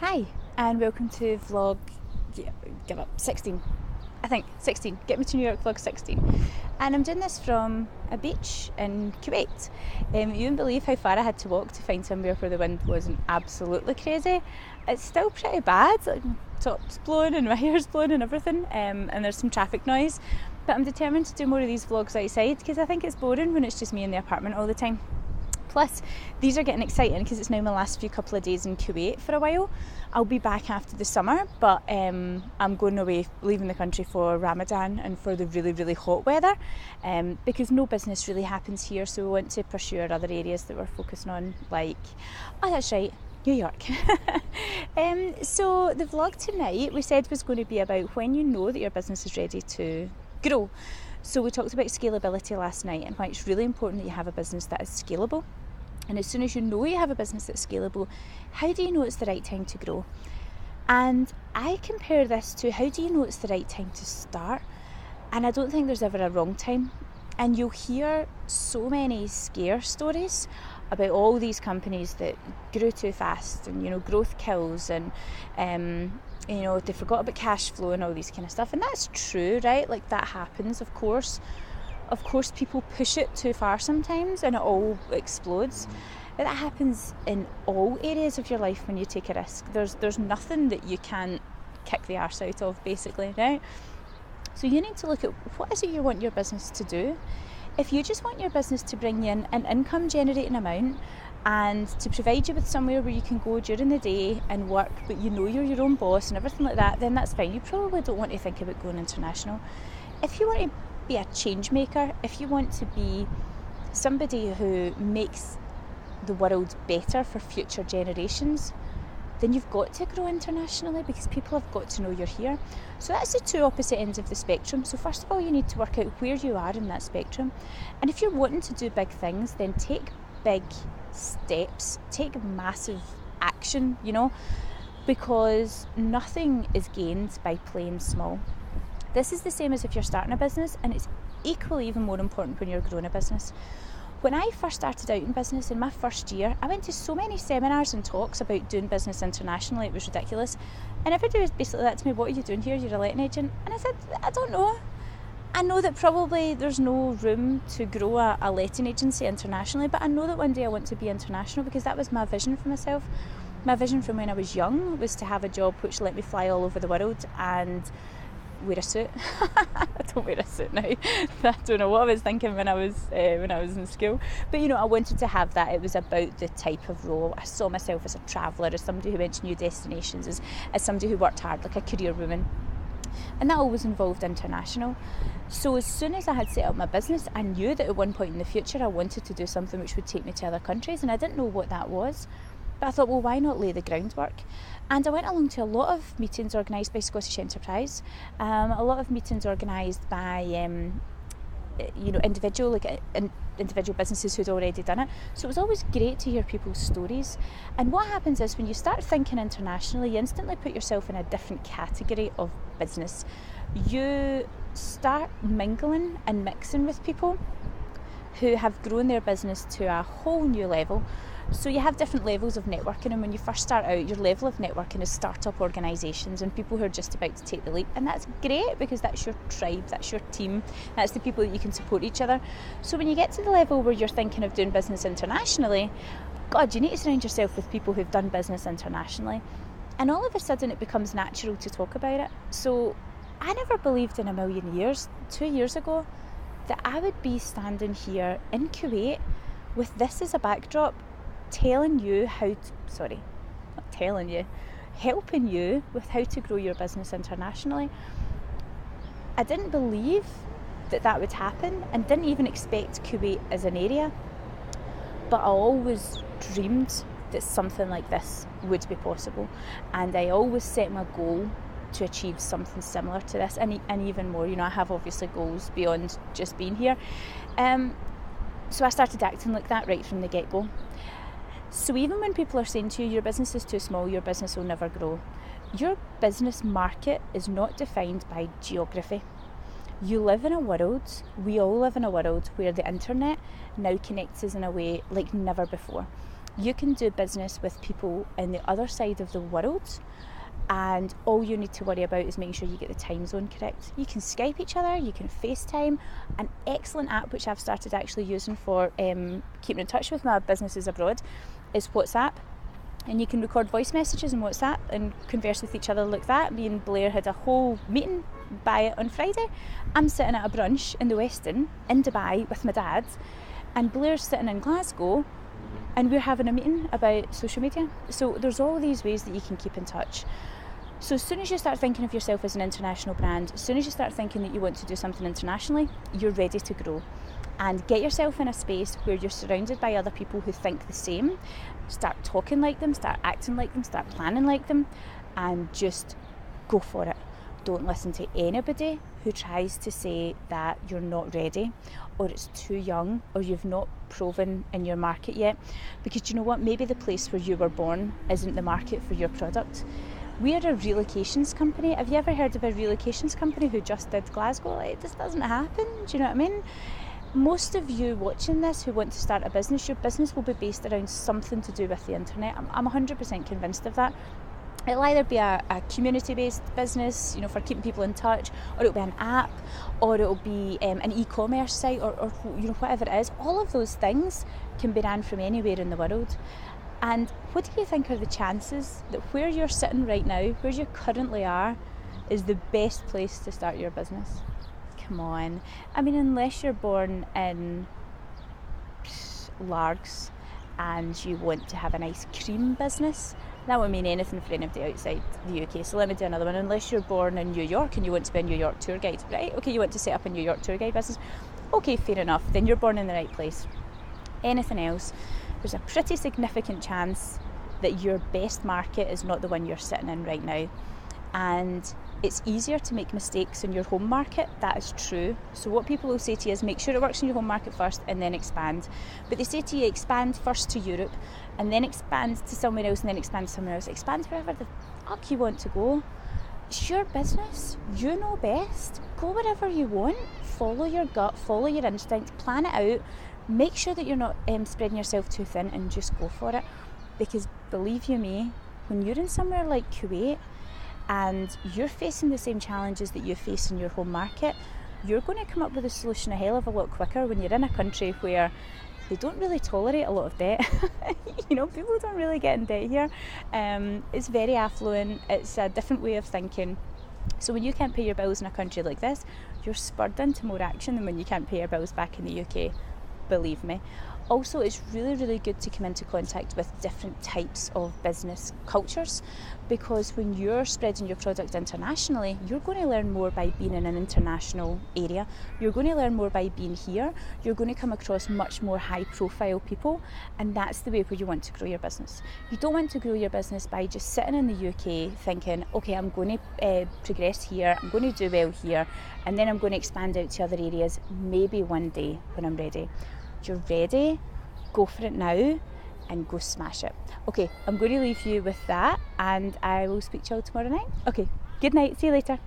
Hi, and welcome to vlog, give up, 16. I think 16. Get me to New York vlog 16. And I'm doing this from a beach in Kuwait. You wouldn't believe how far I had to walk to find somewhere where the wind wasn't absolutely crazy. It's still pretty bad, like top's blowing and my hair's blowing and everything, and there's some traffic noise. But I'm determined to do more of these vlogs outside because I think it's boring when it's just me in the apartment all the time. Plus, these are getting exciting because it's now my last couple of days in Kuwait for a while. I'll be back after the summer, but I'm going away, leaving the country for Ramadan and for the really, really hot weather, because no business really happens here, so we want to pursue our other areas that we're focusing on, like, oh that's right, New York. So the vlog tonight we said was going to be about when you know that your business is ready to grow. So we talked about scalability last night and why it's really important that you have a business that is scalable. And as soon as you know you have a business that's scalable, how do you know it's the right time to grow? And I compare this to how do you know it's the right time to start? And I don't think there's ever a wrong time. And you'll hear so many scare stories about all these companies that grew too fast and, growth kills and, they forgot about cash flow and all these kind of stuff. And that's true, right? Like that happens, of course. Of course, people push it too far sometimes and it all explodes. But that happens in all areas of your life when you take a risk. There's nothing that you can't kick the arse out of, basically, right? So you need to look at what is it you want your business to do. If you just want your business to bring you in an income generating amount and to provide you with somewhere where you can go during the day and work, but you're your own boss and everything like that, then that's fine. You probably don't want to think about going international. If you want to be a change maker, if you want to be somebody who makes the world better for future generations, then you've got to grow internationally because people have got to know you're here. So that's the two opposite ends of the spectrum. So first of all, you need to work out where you are in that spectrum. And if you're wanting to do big things, then take big steps, take massive action, because nothing is gained by playing small. This is the same as if you're starting a business, and it's equally even more important when you're growing a business. When I first started out in business in my first year, I went to so many seminars and talks about doing business internationally, it was ridiculous. And everybody was basically that to me, what are you doing here? You're a letting agent. And I said, I don't know. I know that probably there's no room to grow a letting agency internationally, but I know that one day I want to be international because that was my vision for myself. My vision from when I was young was to have a job which let me fly all over the world and wear a suit. I don't wear a suit now. I don't know what I was thinking when I was in school. But I wanted to have that. It was about the type of role. I saw myself as a traveller, as somebody who went to new destinations, as somebody who worked hard, like a career woman. And that always involved international. So as soon as I had set up my business, I knew that at one point in the future I wanted to do something which would take me to other countries, and I didn't know what that was. But I thought, well, why not lay the groundwork? And I went along to a lot of meetings organised by Scottish Enterprise, a lot of meetings organised by individual businesses who'd already done it. So it was always great to hear people's stories. And what happens is when you start thinking internationally, you instantly put yourself in a different category of business. You start mingling and mixing with people who have grown their business to a whole new level. So you have different levels of networking, and when you first start out, your level of networking is startup organisations and people who are just about to take the leap, and that's great because that's your tribe, that's your team, that's the people that you can support each other. So when you get to the level where you're thinking of doing business internationally, God, you need to surround yourself with people who've done business internationally, and all of a sudden it becomes natural to talk about it. So I never believed in a million years, 2 years ago, that I would be standing here in Kuwait with this as a backdrop, helping you with how to grow your business internationally. I didn't believe that would happen and didn't even expect Kuwait as an area, but I always dreamed that something like this would be possible, and I always set my goal to achieve something similar to this and even more. I have obviously goals beyond just being here, so I started acting like that right from the get-go. So even when people are saying to you, your business is too small, your business will never grow, your business market is not defined by geography. You live in a world, we all live in a world where the internet now connects us in a way like never before. You can do business with people in the other side of the world, and all you need to worry about is making sure you get the time zone correct. You can Skype each other, you can FaceTime. An excellent app which I've started actually using for keeping in touch with my businesses abroad is WhatsApp. And you can record voice messages in WhatsApp and converse with each other like that. Me and Blair had a whole meeting by it on Friday. I'm sitting at a brunch in the Westin in Dubai with my dad, and Blair's sitting in Glasgow, and we're having a meeting about social media. So there's all these ways that you can keep in touch. So as soon as you start thinking of yourself as an international brand, as soon as you start thinking that you want to do something internationally, you're ready to grow. And get yourself in a space where you're surrounded by other people who think the same. Start talking like them, start acting like them, start planning like them, and just go for it. Don't listen to anybody who tries to say that you're not ready, or it's too young, or you've not proven in your market yet. Because you know what? Maybe the place where you were born isn't the market for your product. We are a relocations company. Have you ever heard of a relocations company who just did Glasgow? Like, this doesn't happen. Do you know what I mean? Most of you watching this who want to start a business, your business will be based around something to do with the internet. I'm 100% convinced of that. It'll either be a community-based business, for keeping people in touch, or it'll be an app, or it'll be an e-commerce site, or whatever it is. All of those things can be ran from anywhere in the world. And what do you think are the chances that where you're sitting right now, where you currently are, is the best place to start your business? Come on. I mean, unless you're born in Largs and you want to have an ice cream business, that won't mean anything for anybody outside the UK. So let me do another one. Unless you're born in New York and you want to be a New York tour guide, right? Okay, you want to set up a New York tour guide business. Okay, fair enough. Then you're born in the right place. Anything else, there's a pretty significant chance that your best market is not the one you're sitting in right now. And it's easier to make mistakes in your home market. That is true. So what people will say to you is make sure it works in your home market first and then expand. But they say to you, expand first to Europe and then expand to somewhere else and then expand to somewhere else. Expand wherever the fuck you want to go. It's your business. You know best. Go wherever you want. Follow your gut, follow your instinct, plan it out. Make sure that you're not spreading yourself too thin, and just go for it. Because believe you me, when you're in somewhere like Kuwait, and you're facing the same challenges that you face in your home market, you're going to come up with a solution a hell of a lot quicker when you're in a country where they don't really tolerate a lot of debt. People don't really get in debt here. It's very affluent. It's a different way of thinking. So when you can't pay your bills in a country like this, you're spurred into more action than when you can't pay your bills back in the UK. Believe me. Also, it's really, really good to come into contact with different types of business cultures, because when you're spreading your product internationally, you're going to learn more by being in an international area. You're going to learn more by being here. You're going to come across much more high-profile people, and that's the way where you want to grow your business. You don't want to grow your business by just sitting in the UK thinking, okay, I'm going to progress here, I'm going to do well here, and then I'm going to expand out to other areas maybe one day when I'm ready. You're ready, go for it now and go smash it. Okay, I'm going to leave you with that, and I will speak to you all tomorrow night. Okay, good night, see you later.